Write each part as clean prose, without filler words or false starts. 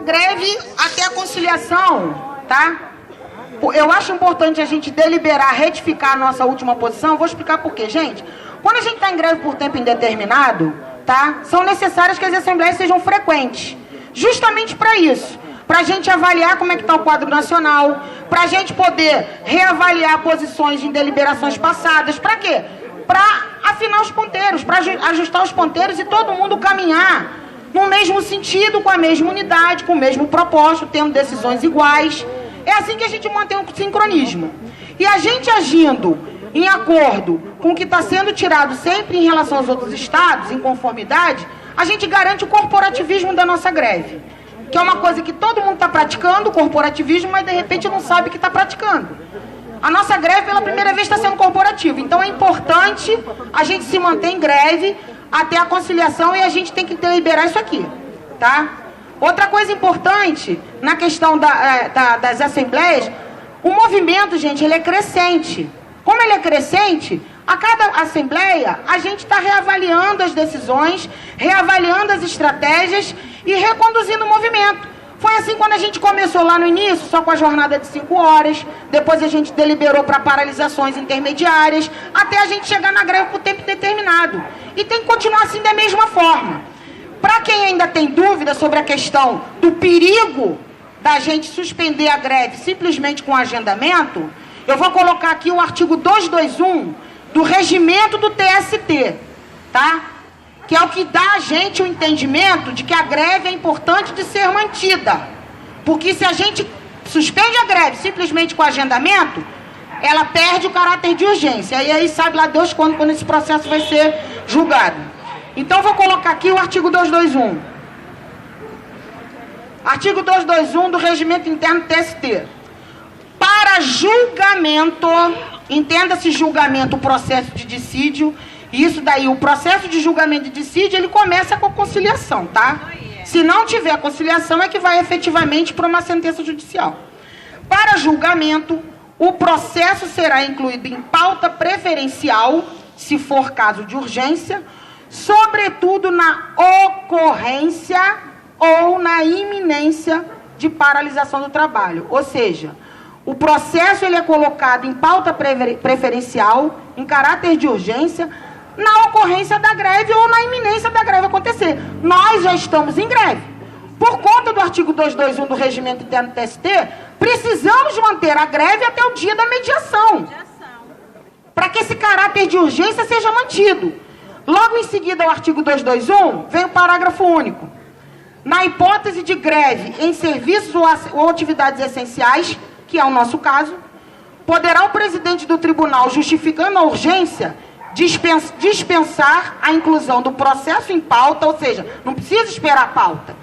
Greve até a conciliação, tá? Eu acho importante a gente deliberar, retificar a nossa última posição. Vou explicar por quê, gente. Quando a gente está em greve por tempo indeterminado, tá? São necessárias que as assembleias sejam frequentes. Justamente para isso. Para a gente avaliar como é que está o quadro nacional, para a gente poder reavaliar posições em deliberações passadas. Para quê? Para afinar os ponteiros, para ajustar os ponteiros e todo mundo caminhar no mesmo sentido, com a mesma unidade, com o mesmo propósito, tendo decisões iguais. É assim que a gente mantém o sincronismo. E a gente agindo em acordo com o que está sendo tirado sempre em relação aos outros estados, em conformidade, a gente garante o corporativismo da nossa greve. Que é uma coisa que todo mundo está praticando, o corporativismo, mas de repente não sabe que está praticando. A nossa greve, pela primeira vez, está sendo corporativa. Então é importante a gente se manter em greve até a conciliação e a gente tem que deliberar isso aqui, tá? Outra coisa importante, na questão das assembleias, o movimento, gente, ele é crescente. Como ele é crescente, a cada assembleia, a gente está reavaliando as decisões, reavaliando as estratégias e reconduzindo o movimento. Foi assim quando a gente começou lá no início, só com a jornada de 5 horas, depois a gente deliberou para paralisações intermediárias, até a gente chegar na greve por tempo determinado. E tem que continuar assim da mesma forma. Para quem ainda tem dúvida sobre a questão do perigo da gente suspender a greve simplesmente com agendamento, eu vou colocar aqui o artigo 221 do regimento do TST, tá? Que é o que dá a gente o entendimento de que a greve é importante de ser mantida. Porque se a gente suspende a greve simplesmente com agendamento, ela perde o caráter de urgência. E aí sabe lá Deus quando esse processo vai ser julgado. Então vou colocar aqui o artigo 221. Artigo 221 do regimento interno do TST. Para julgamento, entenda-se julgamento, o processo de dissídio. Isso daí, o processo de julgamento de dissídio, ele começa com a conciliação, tá? Se não tiver conciliação, é que vai efetivamente para uma sentença judicial. Para julgamento, o processo será incluído em pauta preferencial, se for caso de urgência, sobretudo na ocorrência ou na iminência de paralisação do trabalho. Ou seja, o processo ele é colocado em pauta preferencial, em caráter de urgência, na ocorrência da greve ou na iminência da greve acontecer. Nós já estamos em greve. Por conta do artigo 221 do regimento interno do TST, precisamos manter a greve até o dia da mediação, para que esse caráter de urgência seja mantido. Logo em seguida ao artigo 221, vem o parágrafo único. Na hipótese de greve em serviços ou atividades essenciais, que é o nosso caso, poderá o presidente do tribunal, justificando a urgência, dispensar a inclusão do processo em pauta, ou seja, não precisa esperar a pauta,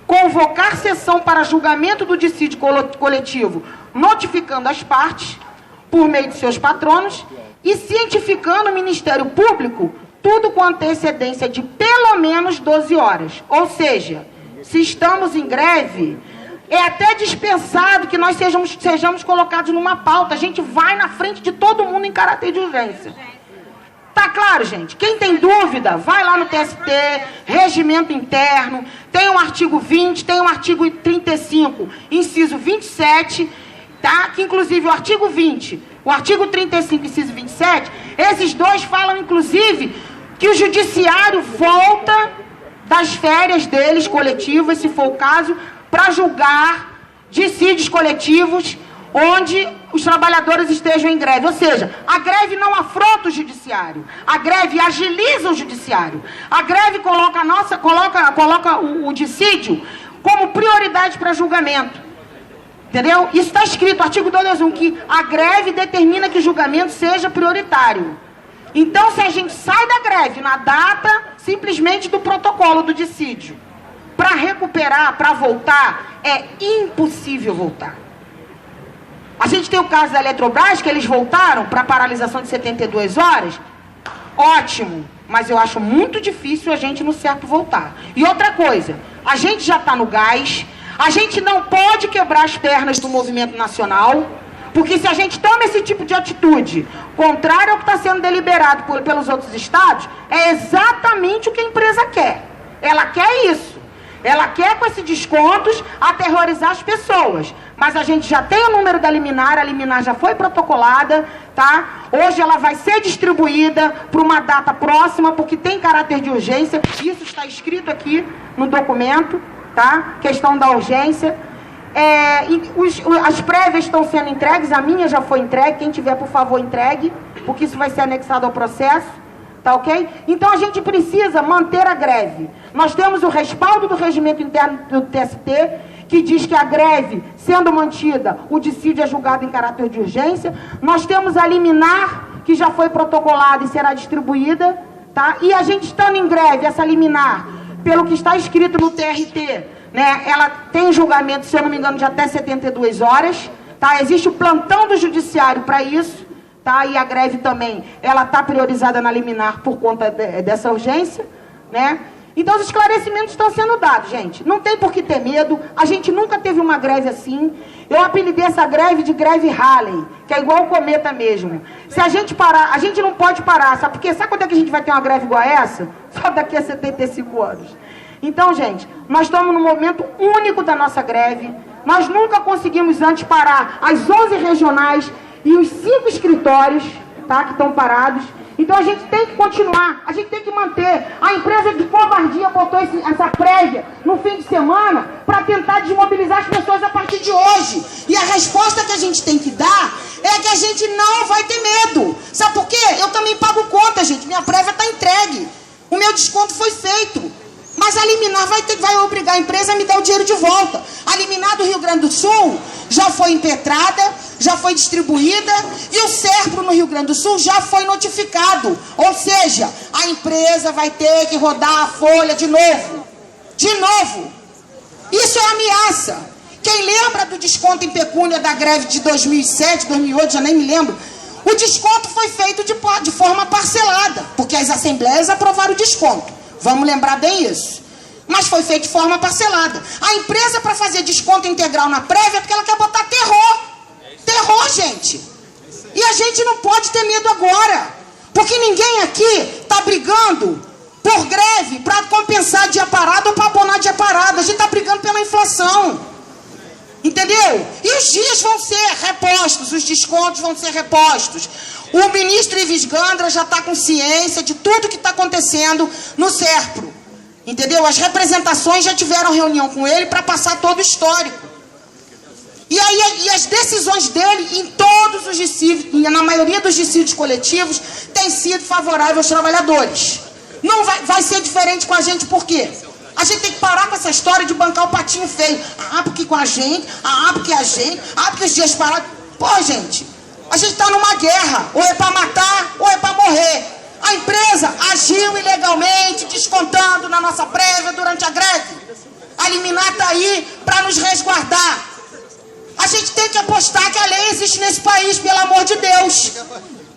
convocar sessão para julgamento do dissídio coletivo, notificando as partes, por meio de seus patronos, e cientificando o Ministério Público, tudo com antecedência de pelo menos 12 horas. Ou seja, se estamos em greve, é até dispensado que nós sejamos colocados numa pauta. A gente vai na frente de todo mundo em caráter de urgência. Tá claro, gente? Quem tem dúvida, vai lá no TST, regimento interno, tem o artigo 20, tem o artigo 35, inciso 27, tá? Que inclusive o artigo 20, o artigo 35, inciso 27, esses dois falam inclusive que o judiciário volta das férias deles coletivas, se for o caso, para julgar dissídios coletivos onde os trabalhadores estejam em greve. Ou seja, a greve não afronta o judiciário, a greve agiliza o judiciário. A greve coloca o dissídio como prioridade para julgamento. Entendeu? Isso está escrito, artigo 221, que a greve determina que o julgamento seja prioritário. Então, se a gente sai da greve na data simplesmente do protocolo do dissídio, para recuperar, para voltar, é impossível voltar. A gente tem o caso da Eletrobras, que eles voltaram para a paralisação de 72 horas. Ótimo, mas eu acho muito difícil a gente no certo voltar. E outra coisa, a gente já está no gás, a gente não pode quebrar as pernas do movimento nacional, porque se a gente toma esse tipo de atitude, contrário ao que está sendo deliberado pelos outros estados, é exatamente o que a empresa quer. Ela quer isso. Ela quer, com esses descontos, aterrorizar as pessoas. Mas a gente já tem o número da liminar, a liminar já foi protocolada, tá? Hoje ela vai ser distribuída para uma data próxima, porque tem caráter de urgência. Isso está escrito aqui no documento, tá? Questão da urgência. As prévias estão sendo entregues, a minha já foi entregue. Quem tiver, por favor, entregue, porque isso vai ser anexado ao processo. Tá ok? Então a gente precisa manter a greve. Nós temos o respaldo do regimento interno do TST, que diz que a greve, sendo mantida, o dissídio é julgado em caráter de urgência. Nós temos a liminar, que já foi protocolada e será distribuída, tá? E a gente estando em greve, essa liminar, pelo que está escrito no TRT, né, ela tem julgamento, se eu não me engano, de até 72 horas, tá? Existe o plantão do judiciário para isso. Tá? E a greve também, ela está priorizada na liminar por conta dessa urgência, né? Então os esclarecimentos estão sendo dados, gente. Não tem por que ter medo, a gente nunca teve uma greve assim. Eu apelidei essa greve de greve Halley, que é igual o cometa mesmo. Se a gente parar, a gente não pode parar, sabe? Porque sabe quando é que a gente vai ter uma greve igual a essa? Só daqui a 75 anos. Então, gente, nós estamos num momento único da nossa greve. Nós nunca conseguimos antes parar as 11 regionais e os 5 escritórios, tá, que estão parados. Então a gente tem que continuar, a gente tem que manter. A empresa de covardia botou essa prévia no fim de semana para tentar desmobilizar as pessoas a partir de hoje. E a resposta que a gente tem que dar é que a gente não vai ter medo. Sabe por quê? Eu também pago conta, gente. Minha prévia está entregue. O meu desconto foi feito. Mas a liminar vai obrigar a empresa a me dar o dinheiro de volta. A liminar do Rio Grande do Sul já foi impetrada, já foi distribuída, e o SERPRO no Rio Grande do Sul já foi notificado. Ou seja, a empresa vai ter que rodar a folha de novo. De novo. Isso é ameaça. Quem lembra do desconto em pecúnia da greve de 2007, 2008, já nem me lembro, o desconto foi feito de forma parcelada, porque as assembleias aprovaram o desconto. Vamos lembrar bem isso. Mas foi feito de forma parcelada. A empresa, para fazer desconto integral na prévia, é porque ela quer botar terror. Terror, gente. E a gente não pode ter medo agora. Porque ninguém aqui está brigando por greve para compensar dia parado ou para abonar dia parado. A gente está brigando pela inflação. Entendeu? E os dias vão ser repostos, os descontos vão ser repostos. O ministro Ives Gandra já está com ciência de tudo que está acontecendo no SERPRO. Entendeu? As representações já tiveram reunião com ele para passar todo o histórico. E as decisões dele em todos os dissídios, na maioria dos dissídios coletivos, têm sido favoráveis aos trabalhadores. Não vai ser diferente com a gente, por quê? A gente tem que parar com essa história de bancar o patinho feio. Ah, porque com a gente, porque a gente, porque os dias parados. Pô, gente, a gente está numa guerra. Ou é para matar, ou é para morrer. A empresa agiu ilegalmente, descontando na nossa prévia durante a greve. A liminar está aí para nos resguardar. A gente tem que apostar que a lei existe nesse país, pelo amor de Deus.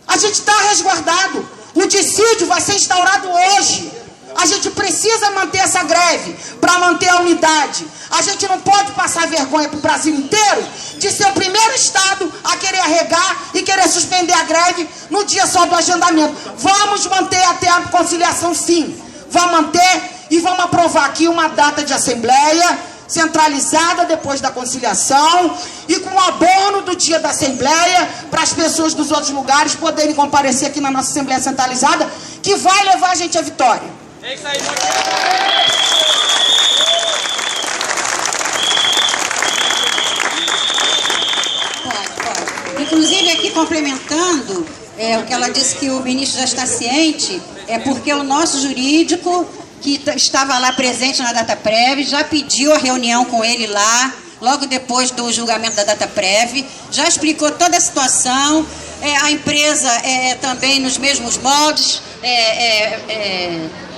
A gente está resguardado. O dissídio vai ser instaurado hoje. A gente precisa manter essa greve para manter a unidade. A gente não pode passar vergonha para o Brasil inteiro de ser o primeiro estado a querer arregar e querer suspender a greve no dia só do agendamento. Vamos manter até a conciliação, sim. Vamos manter e vamos aprovar aqui uma data de assembleia centralizada depois da conciliação e com o abono do dia da assembleia para as pessoas dos outros lugares poderem comparecer aqui na nossa assembleia centralizada, que vai levar a gente à vitória. É isso aí, pode. Inclusive, aqui complementando o que ela disse, que o ministro já está ciente, é porque o nosso jurídico, que estava lá presente na data prévia, já pediu a reunião com ele lá, logo depois do julgamento da data prévia, já explicou toda a situação, a empresa também nos mesmos moldes,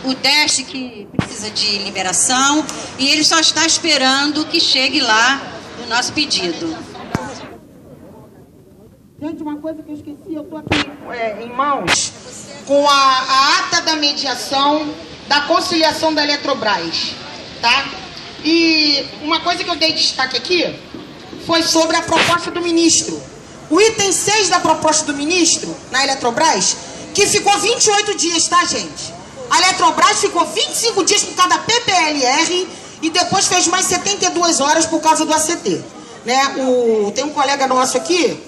o DEST que precisa de liberação, e ele só está esperando que chegue lá o nosso pedido. Gente, uma coisa que eu esqueci, eu estou aqui em mãos com a ata da mediação da conciliação da Eletrobras, tá? E uma coisa que eu dei destaque aqui foi sobre a proposta do ministro. O item 6 da proposta do ministro na Eletrobras, que ficou 28 dias, tá, gente? A Eletrobras ficou 25 dias por cada PPLR e depois fez mais 72 horas por causa do ACT. Né? Tem um colega nosso aqui,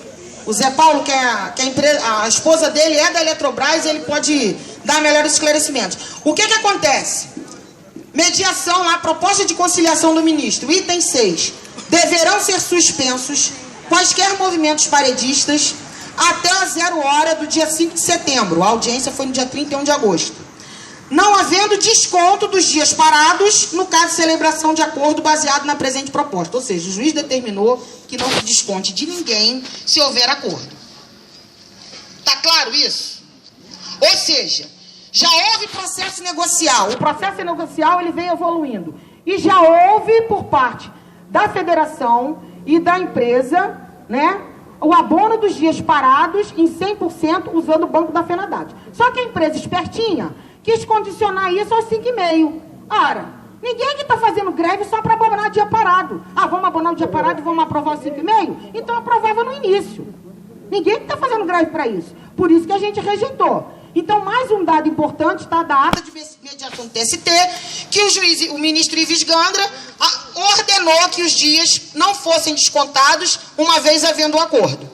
o Zé Paulo, que a esposa dele é da Eletrobras, ele pode dar melhores esclarecimentos. O que acontece? Mediação lá, proposta de conciliação do ministro, item 6. Deverão ser suspensos quaisquer movimentos paredistas até a 0 hora do dia 5 de setembro. A audiência foi no dia 31 de agosto. Não havendo desconto dos dias parados, no caso de celebração de acordo baseado na presente proposta. Ou seja, o juiz determinou que não se desconte de ninguém se houver acordo. Tá claro isso? Ou seja, já houve processo negocial. O processo negocial ele vem evoluindo. E já houve por parte da federação e da empresa, né, o abono dos dias parados em 100% usando o banco da FENADAT. Só que a empresa espertinha quis condicionar isso aos 5,5. Ora, ninguém que está fazendo greve só para abonar dia parado. Ah, vamos abonar o dia parado e vamos aprovar os 5,5? Então aprovava no início. Ninguém que está fazendo greve para isso. Por isso que a gente rejeitou. Então, mais um dado importante, tá, da ata de mediação do TST, que o ministro Ives Gandra ordenou que os dias não fossem descontados, uma vez havendo o acordo.